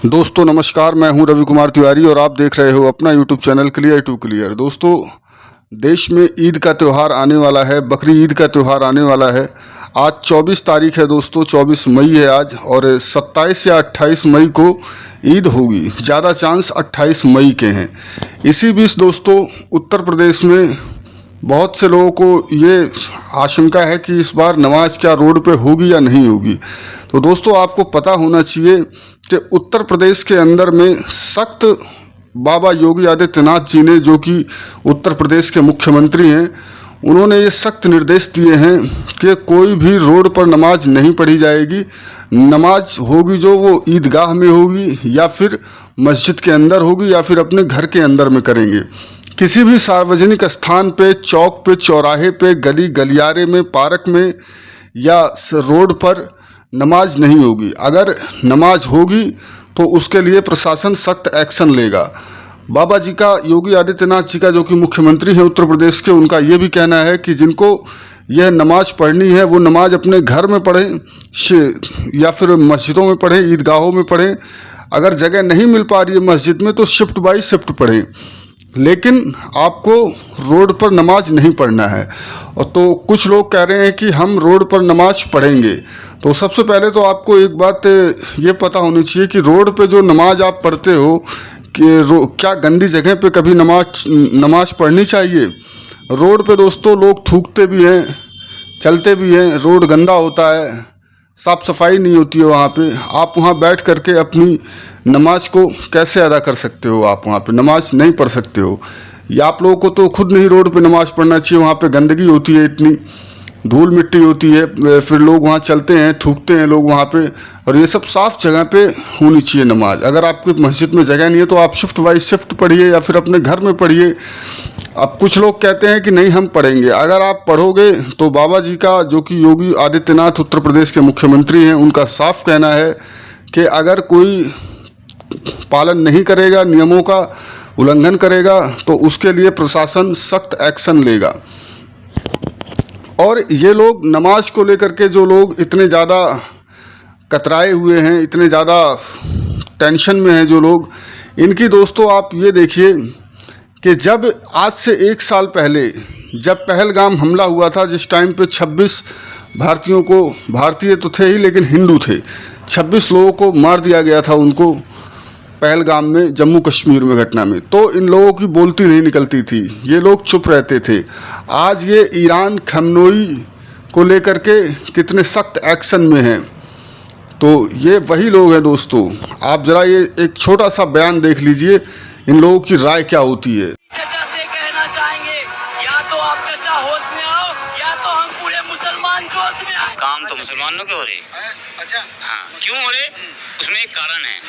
दोस्तों नमस्कार, मैं हूं रवि कुमार तिवारी और आप देख रहे हो अपना YouTube channel clear to clear. दोस्तों, देश में ईद का त्यौहार आने वाला है, बकरी ईद का त्यौहार आने वाला है। आज 24 तारीख है दोस्तों, 24 मई है आज, और 27 या 28 मई को ईद होगी। ज़्यादा चांस 28 मई के हैं। इसी बीच दोस्तों, उत्तर प्रदेश में बहुत से लोगों को ये आशंका है कि इस बार नमाज क्या रोड पे होगी या नहीं होगी। तो दोस्तों, आपको पता होना चाहिए कि उत्तर प्रदेश के अंदर में सख्त बाबा योगी आदित्यनाथ जी ने, जो कि उत्तर प्रदेश के मुख्यमंत्री हैं, उन्होंने ये सख्त निर्देश दिए हैं कि कोई भी रोड पर नमाज नहीं पढ़ी जाएगी। नमाज होगी जो वो ईदगाह में होगी या फिर मस्जिद के अंदर होगी या फिर अपने घर के अंदर में करेंगे। किसी भी सार्वजनिक स्थान पे, चौक पे, चौराहे पे, गली गलियारे में, पार्क में या रोड पर नमाज नहीं होगी। अगर नमाज होगी तो उसके लिए प्रशासन सख्त एक्शन लेगा। बाबा जी का, योगी आदित्यनाथ जी का, जो कि मुख्यमंत्री हैं उत्तर प्रदेश के, उनका ये भी कहना है कि जिनको यह नमाज पढ़नी है वो नमाज अपने घर में पढ़ें या फिर मस्जिदों में पढ़ें, ईदगाहों में पढ़ें। अगर जगह नहीं मिल पा रही है मस्जिद में तो शिफ्ट बाई शिफ्ट पढ़ें, लेकिन आपको रोड पर नमाज नहीं पढ़ना है। और तो कुछ लोग कह रहे हैं कि हम रोड पर नमाज पढ़ेंगे। तो सबसे पहले तो आपको एक बात ये पता होनी चाहिए कि रोड पे जो नमाज आप पढ़ते हो कि क्या गंदी जगह पे कभी नमाज पढ़नी चाहिए। रोड पे दोस्तों लोग थूकते भी हैं, चलते भी हैं, रोड गंदा होता है, साफ़ सफाई नहीं होती है वहाँ पे। आप वहाँ बैठ करके अपनी नमाज को कैसे अदा कर सकते हो? आप वहाँ पे नमाज नहीं पढ़ सकते हो। या आप लोगों को तो खुद नहीं रोड पे नमाज पढ़ना चाहिए। वहाँ पे गंदगी होती है, इतनी धूल मिट्टी होती है, फिर लोग वहाँ चलते हैं, थूकते हैं लोग वहाँ पे, और ये सब साफ़ जगह पे होनी चाहिए नमाज। अगर आपकी मस्जिद में जगह नहीं है तो आप शिफ्ट बाई शिफ्ट पढ़िए या फिर अपने घर में पढ़िए। अब कुछ लोग कहते हैं कि नहीं हम पढ़ेंगे। अगर आप पढ़ोगे तो बाबा जी का, जो कि योगी आदित्यनाथ उत्तर प्रदेश के मुख्यमंत्री हैं, उनका साफ कहना है कि अगर कोई पालन नहीं करेगा, नियमों का उल्लंघन करेगा, तो उसके लिए प्रशासन सख्त एक्शन लेगा। और ये लोग नमाज को लेकर के, जो लोग इतने ज़्यादा कतराए हुए हैं, इतने ज़्यादा टेंशन में हैं जो लोग, इनकी दोस्तों आप ये देखिए कि जब आज से 1 साल पहले जब पहलगाम हमला हुआ था, जिस टाइम पे 26 भारतीयों को, भारतीय तो थे ही लेकिन हिंदू थे, 26 लोगों को मार दिया गया था उनको पहलगाम में, जम्मू कश्मीर में घटना में। तो इन लोगों की बोलती नहीं निकलती थी, ये लोग चुप रहते थे। आज ये ईरान खमनोई को लेकर के कितने सख्त एक्शन में हैं। तो ये वही लोग हैं दोस्तों। आप ज़रा ये एक छोटा सा बयान देख लीजिए, इन लोगों की राय क्या होती है। चचा से कहना चाहेंगे, या तो आप चचा होश में आओ या तो हम पूरे मुसलमान जोश में आए। काम तो मुसलमानों के हो रहे। अच्छा, हाँ, क्यों हो रहे? उसमें एक कारण है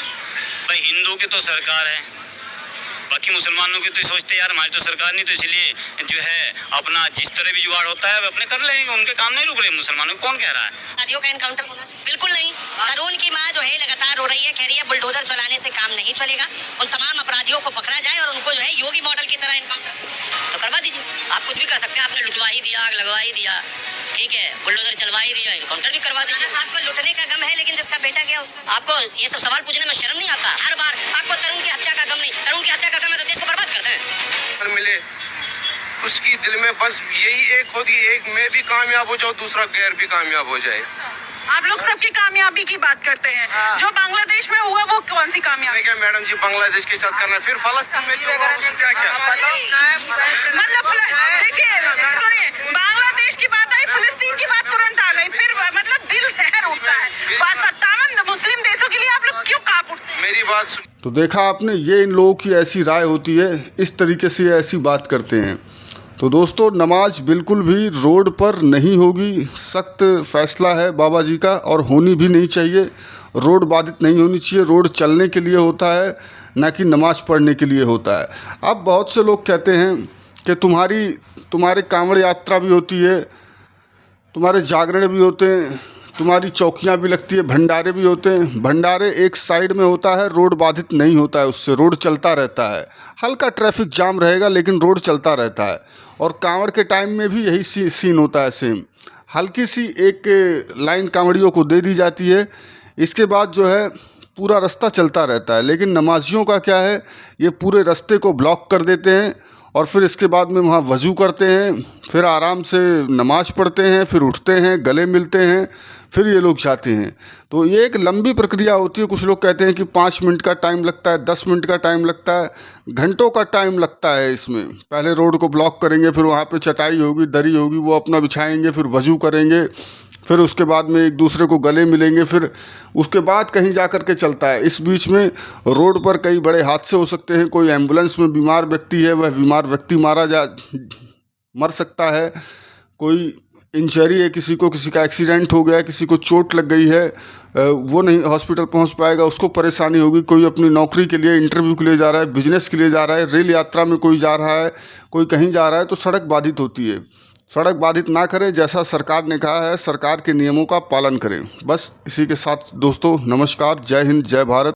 भाई, हिंदू की तो सरकार है, बाकी मुसलमानों की तो सोचते यार हमारी तो सरकार नहीं, तो इसलिए जो है अपना जिस तरह भी जुगाड़ होता है अपने कर लेंगे, उनके काम नहीं रुक रहे। मुसलमानों को कौन कह रहा है? अपराधियों का एनकाउंटर होना चाहिए? बिल्कुल नहीं। कानून की माँ जो है लगातार रो रही है, कह रही है बुलडोजर चलाने से काम नहीं चलेगा, उन तमाम अपराधियों को पकड़ा जाए और उनको जो है योगी मॉडल की तरह एनकाउंटर तो करवा दीजिए। आप कुछ भी कर सकते हैं, आपने लुटवा ही दिया, आग लगवा ही दिया, ठीक है, बुलडोजर चलवा ही दिया, एनकाउंटर भी करवा दीजिए। आपको लुटने का गम है, लेकिन जिसका बेटा गया उसका, आपको ये सब सवाल पूछने में शर्म नहीं आता? हर बार आपको तरुण की हत्या का गम नहीं, तरुण की हत्या का गम है तो देश को बर्बाद करते हैं। मिले उसकी दिल में बस यही एक होती, एक मैं भी कामयाब हो जाऊं, दूसरा गैर भी कामयाब हो जाए। आप लोग सबकी कामयाबी की बात करते हैं, जो बांग्लादेश में हुआ वो कौन सी कामयाबी? क्या मैडम जी, बांग्लादेश के साथ करना, फिर फलस्तीन में क्या क्या मतलब देखिए, सुनिए, बांग्लादेश की बात आई, फिलिस्तीन की बात तुरंत आ गई, फिर मतलब दिल सहर उठता है। 57 मुस्लिम देशों के लिए आप लोग क्यों कांप उठते हैं? मेरी बात सुन। तो देखा आपने, ये इन लोगों की ऐसी राय होती है, इस तरीके से ऐसी बात करते हैं। तो दोस्तों, नमाज बिल्कुल भी रोड पर नहीं होगी, सख्त फैसला है बाबा जी का, और होनी भी नहीं चाहिए। रोड बाधित नहीं होनी चाहिए, रोड चलने के लिए होता है, ना कि नमाज पढ़ने के लिए होता है। अब बहुत से लोग कहते हैं कि तुम्हारे कांवड़ यात्रा भी होती है, तुम्हारे जागरण भी होते हैं, तुम्हारी चौकियाँ भी लगती है, भंडारे भी होते हैं। भंडारे एक साइड में होता है, रोड बाधित नहीं होता है, उससे रोड चलता रहता है। हल्का ट्रैफिक जाम रहेगा लेकिन रोड चलता रहता है। और कांवड़ के टाइम में भी यही सीन होता है सेम। हल्की सी एक लाइन कांवड़ियों को दे दी जाती है, इसके बाद जो है पूरा रास्ता चलता रहता है। लेकिन नमाजियों का क्या है, ये पूरे रास्ते को ब्लॉक कर देते हैं और फिर इसके बाद में वहाँ वज़ू करते हैं, फिर आराम से नमाज़ पढ़ते हैं, फिर उठते हैं, गले मिलते हैं, फिर ये लोग जाते हैं। तो ये एक लंबी प्रक्रिया होती है। कुछ लोग कहते हैं कि 5 मिनट का टाइम लगता है, 10 मिनट का टाइम लगता है, घंटों का टाइम लगता है इसमें। पहले रोड को ब्लॉक करेंगे, फिर वहाँ पे चटाई होगी, दरी होगी, वो अपना बिछाएंगे, फिर वज़ू करेंगे, फिर उसके बाद में एक दूसरे को गले मिलेंगे, फिर उसके बाद कहीं जा कर के चलता है। इस बीच में रोड पर कई बड़े हादसे हो सकते हैं। कोई एम्बुलेंस में बीमार व्यक्ति है, वह बीमार व्यक्ति मर सकता है। कोई इंजरी है, किसी का एक्सीडेंट हो गया है, किसी को चोट लग गई है, वो नहीं हॉस्पिटल पहुंच पाएगा, उसको परेशानी होगी। कोई अपनी नौकरी के लिए, इंटरव्यू के लिए जा रहा है, बिजनेस के लिए जा रहा है, रेल यात्रा में कोई जा रहा है, कोई कहीं जा रहा है, तो सड़क बाधित होती है। सड़क बाधित ना करें, जैसा सरकार ने कहा है, सरकार के नियमों का पालन करें। बस इसी के साथ दोस्तों, नमस्कार, जय हिंद, जय भारत।